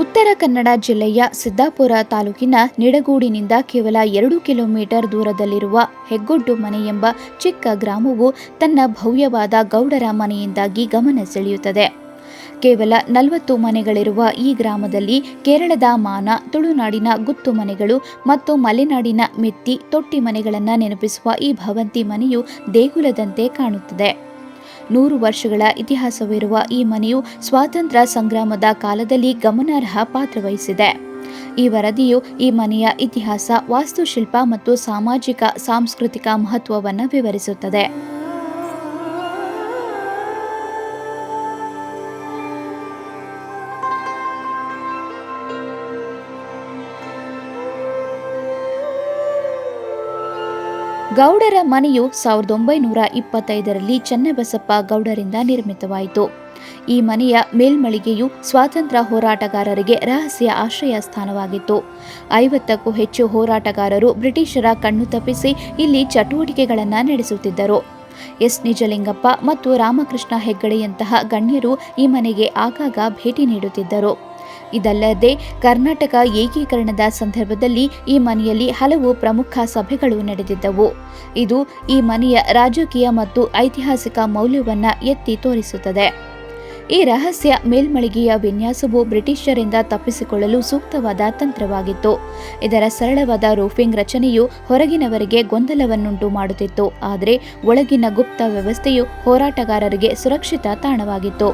ಉತ್ತರ ಕನ್ನಡ ಜಿಲ್ಲೆಯ ಸಿದ್ದಾಪುರ ತಾಲೂಕಿನ ನಿಡಗೂಡಿನಿಂದ ಕೇವಲ 2 ಕಿಲೋಮೀಟರ್ ದೂರದಲ್ಲಿರುವ ಹೆಗ್ಗೊಡ್ಡು ಮನೆ ಎಂಬ ಚಿಕ್ಕ ಗ್ರಾಮವು ತನ್ನ ಭವ್ಯವಾದ ಗೌಡರ ಮನೆಯಿಂದಾಗಿ ಗಮನ ಸೆಳೆಯುತ್ತದೆ. ಕೇವಲ 40 ಮನೆಗಳಿರುವ ಈ ಗ್ರಾಮದಲ್ಲಿ ಕೇರಳದ ಮಾನ, ತುಳುನಾಡಿನ ಗುತ್ತು ಮನೆಗಳು ಮತ್ತು ಮಲೆನಾಡಿನ ಮೆತ್ತಿ, ತೊಟ್ಟಿ ಮನೆಗಳನ್ನು ನೆನಪಿಸುವ ಈ ಭವಂತಿ ಮನೆಯು ದೇಗುಲದಂತೆ ಕಾಣುತ್ತದೆ. 100 ವರ್ಷಗಳ ಇತಿಹಾಸವಿರುವ ಈ ಮನೆಯು ಸ್ವಾತಂತ್ರ್ಯ ಸಂಗ್ರಾಮದ ಕಾಲದಲ್ಲಿ ಗಮನಾರ್ಹ ಪಾತ್ರವಹಿಸಿದೆ. ಈ ವರದಿಯು ಈ ಮನೆಯ ಇತಿಹಾಸ, ವಾಸ್ತುಶಿಲ್ಪ ಮತ್ತು ಸಾಮಾಜಿಕ ಸಾಂಸ್ಕೃತಿಕ ಮಹತ್ವವನ್ನು ವಿವರಿಸುತ್ತದೆ. ಗೌಡರ ಮನೆಯು 1925ರಲ್ಲಿ ಚನ್ನಬಸಪ್ಪ ಗೌಡರಿಂದ ನಿರ್ಮಿತವಾಯಿತು. ಈ ಮನೆಯ ಮೇಲ್ಮಳಿಗೆಯು ಸ್ವಾತಂತ್ರ್ಯ ಹೋರಾಟಗಾರರಿಗೆ ರಹಸ್ಯ ಆಶ್ರಯ ಸ್ಥಾನವಾಗಿತ್ತು. 50ಕ್ಕೂ ಹೆಚ್ಚು ಹೋರಾಟಗಾರರು ಬ್ರಿಟಿಷರ ಕಣ್ಣು ತಪ್ಪಿಸಿ ಇಲ್ಲಿ ಚಟುವಟಿಕೆಗಳನ್ನು ನಡೆಸುತ್ತಿದ್ದರು. ಎಸ್. ನಿಜಲಿಂಗಪ್ಪ ಮತ್ತು ರಾಮಕೃಷ್ಣ ಹೆಗಡೆಯಂತಹ ಗಣ್ಯರು ಈ ಮನೆಗೆ ಆಗಾಗ ಭೇಟಿ ನೀಡುತ್ತಿದ್ದರು. ಇದಲ್ಲದೆ ಕರ್ನಾಟಕ ಏಕೀಕರಣದ ಸಂದರ್ಭದಲ್ಲಿ ಈ ಮನೆಯಲ್ಲಿ ಹಲವು ಪ್ರಮುಖ ಸಭೆಗಳು ನಡೆದಿದ್ದವು. ಇದು ಈ ಮನೆಯ ರಾಜಕೀಯ ಮತ್ತು ಐತಿಹಾಸಿಕ ಮೌಲ್ಯವನ್ನು ಎತ್ತಿ ತೋರಿಸುತ್ತದೆ. ಈ ರಹಸ್ಯ ಮೇಲ್ಮಳಿಗೆಯ ವಿನ್ಯಾಸವು ಬ್ರಿಟಿಷರಿಂದ ತಪ್ಪಿಸಿಕೊಳ್ಳಲು ಸೂಕ್ತವಾದ ತಂತ್ರವಾಗಿತ್ತು. ಇದರ ಸರಳವಾದ ರೂಫಿಂಗ್ ರಚನೆಯು ಹೊರಗಿನವರಿಗೆ ಗೊಂದಲವನ್ನುಂಟು ಮಾಡುತ್ತಿತ್ತು, ಆದರೆ ಒಳಗಿನ ಗುಪ್ತ ವ್ಯವಸ್ಥೆಯು ಹೋರಾಟಗಾರರಿಗೆ ಸುರಕ್ಷಿತ ತಾಣವಾಗಿತ್ತು.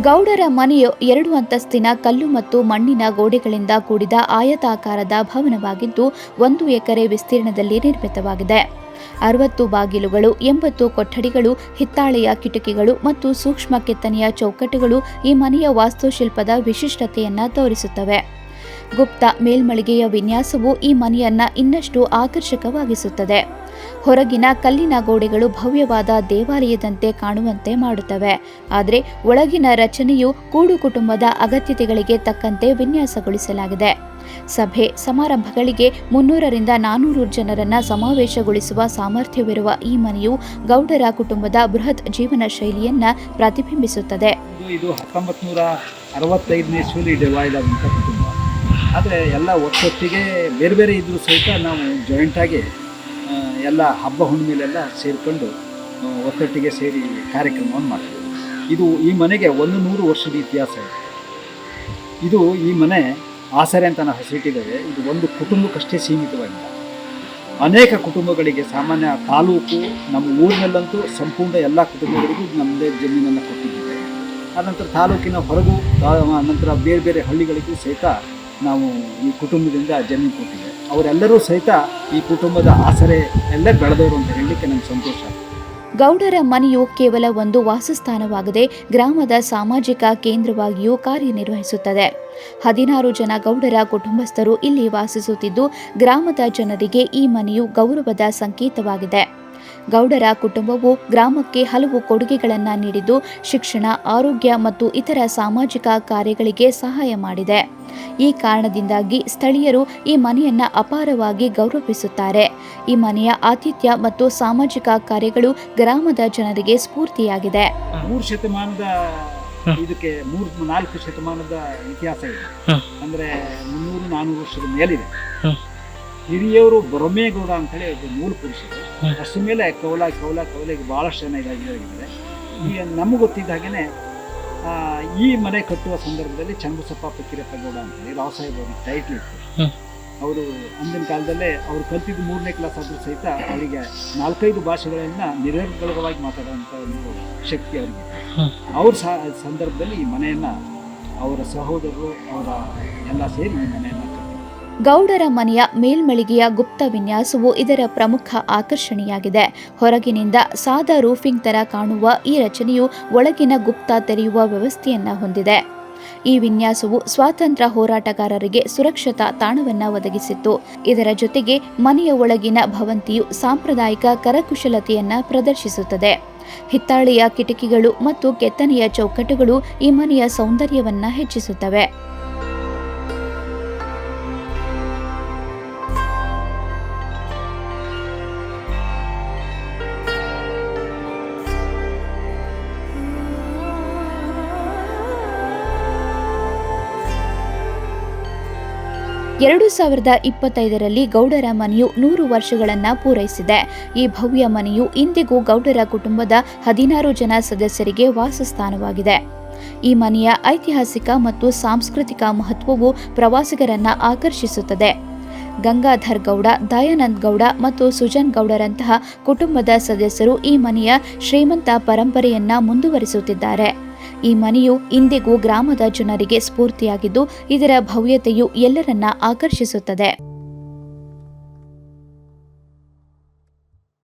ಗೌಡರ ಮನೆಯು 2 ಅಂತಸ್ತಿನ ಕಲ್ಲು ಮತ್ತು ಮಣ್ಣಿನ ಗೋಡೆಗಳಿಂದ ಕೂಡಿದ ಆಯತಾಕಾರದ ಭವನವಾಗಿದ್ದು 1 ಎಕರೆ ವಿಸ್ತೀರ್ಣದಲ್ಲಿ ನಿರ್ಮಿತವಾಗಿದೆ. 60 ಬಾಗಿಲುಗಳು, 80 ಕೊಠಡಿಗಳು, ಹಿತ್ತಾಳೆಯ ಕಿಟಕಿಗಳು ಮತ್ತು ಸೂಕ್ಷ್ಮ ಕೆತ್ತನೆಯ ಚೌಕಟ್ಟುಗಳು ಈ ಮನೆಯ ವಾಸ್ತುಶಿಲ್ಪದ ವಿಶಿಷ್ಟತೆಯನ್ನು ತೋರಿಸುತ್ತವೆ. ಗುಪ್ತ ಮೇಲ್ಮಳಿಗೆಯ ವಿನ್ಯಾಸವು ಈ ಮನೆಯನ್ನ ಇನ್ನಷ್ಟು ಆಕರ್ಷಕವಾಗಿಸುತ್ತದೆ. ಹೊರಗಿನ ಕಲ್ಲಿನ ಗೋಡೆಗಳು ಭವ್ಯವಾದ ದೇವಾಲಯದಂತೆ ಕಾಣುವಂತೆ ಮಾಡುತ್ತವೆ, ಆದರೆ ಒಳಗಿನ ರಚನೆಯು ಕೂಡು ಕುಟುಂಬದ ಅಗತ್ಯತೆಗಳಿಗೆ ತಕ್ಕಂತೆ ವಿನ್ಯಾಸಗೊಳಿಸಲಾಗಿದೆ. ಸಭೆ ಸಮಾರಂಭಗಳಿಗೆ 300ರಿಂದ 400 ಜನರನ್ನ ಸಮಾವೇಶಗೊಳಿಸುವ ಸಾಮರ್ಥ್ಯವಿರುವ ಈ ಮನೆಯು ಗೌಡರ ಕುಟುಂಬದ ಬೃಹತ್ ಜೀವನ ಶೈಲಿಯನ್ನ ಪ್ರತಿಬಿಂಬಿಸುತ್ತದೆ. ಇದು 1965ನೇ ಇಸ್ವಿಯಲ್ಲಿ ಡಿವೈಡ್ ಆದಂಥ ಕುಟುಂಬ. ಆದರೆ ಎಲ್ಲ ಒಟ್ಟೊಟ್ಟಿಗೆ ಬೇರೆ ಬೇರೆ ಇದ್ದರೂ ಸಹಿತ ನಾವು ಜಾಯಿಂಟಾಗಿ ಎಲ್ಲ ಹಬ್ಬ ಹುಣ್ಣಿಮೆಲೆಲ್ಲ ಸೇರಿಕೊಂಡು ಒಟ್ಟೊಟ್ಟಿಗೆ ಸೇರಿ ಕಾರ್ಯಕ್ರಮವನ್ನು ಮಾಡ್ತೀವಿ. ಇದು ಈ ಮನೆಗೆ 100 ವರ್ಷದ ಇತಿಹಾಸ ಇದೆ. ಇದು ಈ ಮನೆ ಆಸರೆ ಅಂತ ನಾವು ಹೆಸರಿಟ್ಟಿದ್ದೇವೆ. ಇದು ಒಂದು ಕುಟುಂಬಕ್ಕಷ್ಟೇ ಸೀಮಿತವಾಗಿಲ್ಲ. ಅನೇಕ ಕುಟುಂಬಗಳಿಗೆ, ಸಾಮಾನ್ಯ ತಾಲೂಕು, ನಮ್ಮ ಊರಿನಲ್ಲಂತೂ ಸಂಪೂರ್ಣ ಎಲ್ಲ ಕುಟುಂಬಗಳಿಗೂ ನಮ್ಮದೇ ಜಮೀನನ್ನು ಕೊಟ್ಟಿದ್ದೇವೆ. ಆನಂತರ ತಾಲೂಕಿನ ಹೊರಗೂ, ನಂತರ ಬೇರೆ ಬೇರೆ ಹಳ್ಳಿಗಳಿಗೂ ಸಹಿತ ನಾವು ಈ ಕುಟುಂಬದಿಂದ ಜಮೀನು ಕೊಟ್ಟಿದ್ದೇವೆ. ಅವರೆಲ್ಲರೂ ಸಹಿತ ಈ ಕುಟುಂಬದ ಆಸರೆ ಎಲ್ಲ ಬೆಳೆದವರು ಅಂತ ಹೇಳಲಿಕ್ಕೆ ನಮ್ಗೆ ಸಂತೋಷ. ಗೌಡರ ಮನೆಯು ಕೇವಲ ಒಂದು ವಾಸಸ್ಥಾನವಾಗದೆ ಗ್ರಾಮದ ಸಾಮಾಜಿಕ ಕೇಂದ್ರವಾಗಿಯೂ ಕಾರ್ಯನಿರ್ವಹಿಸುತ್ತದೆ. 16 ಜನ ಗೌಡರ ಕುಟುಂಬಸ್ಥರು ಇಲ್ಲಿ ವಾಸಿಸುತ್ತಿದ್ದು, ಗ್ರಾಮದ ಜನರಿಗೆ ಈ ಮನೆಯು ಗೌರವದ ಸಂಕೇತವಾಗಿದೆ. ಗೌಡರ ಕುಟುಂಬವು ಗ್ರಾಮಕ್ಕೆ ಹಲವು ಕೊಡುಗೆಗಳನ್ನು ನೀಡಿದ್ದು, ಶಿಕ್ಷಣ, ಆರೋಗ್ಯ ಮತ್ತು ಇತರ ಸಾಮಾಜಿಕ ಕಾರ್ಯಗಳಿಗೆ ಸಹಾಯ ಮಾಡಿದೆ. ಈ ಕಾರಣದಿಂದಾಗಿ ಸ್ಥಳೀಯರು ಈ ಮನೆಯನ್ನ ಅಪಾರವಾಗಿ ಗೌರವಿಸುತ್ತಾರೆ. ಈ ಮನೆಯ ಆತಿಥ್ಯ ಮತ್ತು ಸಾಮಾಜಿಕ ಕಾರ್ಯಗಳು ಗ್ರಾಮದ ಜನರಿಗೆ ಸ್ಫೂರ್ತಿಯಾಗಿದೆ. 3 ಶತಮಾನದ ಇದಕ್ಕೆ 4 ಶತಮಾನದ ಇತಿಹಾಸ ಇದೆ. ಅಂದ್ರೆ 300-400 ವರ್ಷದ ಮೇಲಿದೆ. ಹಿರಿಯವರು ಬೊರಮೇಗೌಡ ಅಂತೇಳಿ ಮೂಲ ಪುರುಷರು. ಅಷ್ಟು ಮೇಲೆ ಕೌಲಿಗೆ ಭಾಳಷ್ಟು ಜನ ಇದಾಗಿದ್ದಾರೆ. ಈಗ ನಮಗೆ ಗೊತ್ತಿದ್ದ ಹಾಗೆಯೇ ಈ ಮನೆ ಕಟ್ಟುವ ಸಂದರ್ಭದಲ್ಲಿ ಚನ್ನಬಸಪ್ಪ ಫಕೀರಪ್ಪ ಗೌಡ ಅಂತೇಳಿ ರಾವ್ ಸಾಹೇಬ್ ಅವ್ರಿಗೆ ಟೈಟ್ಲ್ ಇತ್ತು. ಅವರು ಅಂದಿನ ಕಾಲದಲ್ಲೇ ಅವ್ರು ಕಲ್ತಿದ್ದು 3ನೇ ಕ್ಲಾಸ್ ಆದರೂ ಸಹಿತ ಅವರಿಗೆ 4-5 ಭಾಷೆಗಳನ್ನು ನಿರರ್ಗಳವಾಗಿ ಮಾತಾಡುವಂಥ ಒಂದು ಶಕ್ತಿ ಅವರಿಗೆ. ಅವ್ರ ಸಂದರ್ಭದಲ್ಲಿ ಈ ಮನೆಯನ್ನು ಅವರ ಸಹೋದರರು ಅವರ ಎಲ್ಲ ಸೇರಿ ಈ ಮನೆಯನ್ನು ಗೌಡರ ಮನೆಯ ಮೇಲ್ಮಳಿಗೆಯ ಗುಪ್ತ ವಿನ್ಯಾಸವು ಇದರ ಪ್ರಮುಖ ಆಕರ್ಷಣೆಯಾಗಿದೆ. ಹೊರಗಿನಿಂದ ಸಾದಾ ರೂಫಿಂಗ್ ತರ ಕಾಣುವ ಈ ರಚನೆಯು ಒಳಗಿನ ಗುಪ್ತ ತೆರೆಯುವ ವ್ಯವಸ್ಥೆಯನ್ನ ಹೊಂದಿದೆ. ಈ ವಿನ್ಯಾಸವು ಸ್ವಾತಂತ್ರ್ಯ ಹೋರಾಟಗಾರರಿಗೆ ಸುರಕ್ಷತಾ ತಾಣವನ್ನು ಒದಗಿಸಿತ್ತು. ಇದರ ಜೊತೆಗೆ ಮನೆಯ ಒಳಗಿನ ಭವಂತಿಯು ಸಾಂಪ್ರದಾಯಿಕ ಕರಕುಶಲತೆಯನ್ನ ಪ್ರದರ್ಶಿಸುತ್ತದೆ. ಹಿತ್ತಾಳೆಯ ಕಿಟಕಿಗಳು ಮತ್ತು ಕೆತ್ತನೆಯ ಚೌಕಟ್ಟುಗಳು ಈ ಮನೆಯ ಸೌಂದರ್ಯವನ್ನ ಹೆಚ್ಚಿಸುತ್ತವೆ. 2025ರಲ್ಲಿ ಗೌಡರ ಮನೆಯು 100 ವರ್ಷಗಳನ್ನು ಪೂರೈಸಿದೆ. ಈ ಭವ್ಯ ಮನೆಯು ಇಂದಿಗೂ ಗೌಡರ ಕುಟುಂಬದ 16 ಜನ ಸದಸ್ಯರಿಗೆ ವಾಸಸ್ಥಾನವಾಗಿದೆ. ಈ ಮನೆಯ ಐತಿಹಾಸಿಕ ಮತ್ತು ಸಾಂಸ್ಕೃತಿಕ ಮಹತ್ವವು ಪ್ರವಾಸಿಗರನ್ನ ಆಕರ್ಷಿಸುತ್ತದೆ. ಗಂಗಾಧರ್ ಗೌಡ, ದಯಾನಂದ್ ಗೌಡ ಮತ್ತು ಸುಜನ್ ಗೌಡರಂತಹ ಕುಟುಂಬದ ಸದಸ್ಯರು ಈ ಮನೆಯ ಶ್ರೀಮಂತ ಪರಂಪರೆಯನ್ನ ಮುಂದುವರಿಸುತ್ತಿದ್ದಾರೆ. ಈ ಮನೆಯು ಇಂದಿಗೂ ಗ್ರಾಮದ ಜನರಿಗೆ ಸ್ಫೂರ್ತಿಯಾಗಿದ್ದು, ಇದರ ಭವ್ಯತೆಯು ಎಲ್ಲರನ್ನ ಆಕರ್ಷಿಸುತ್ತದೆ.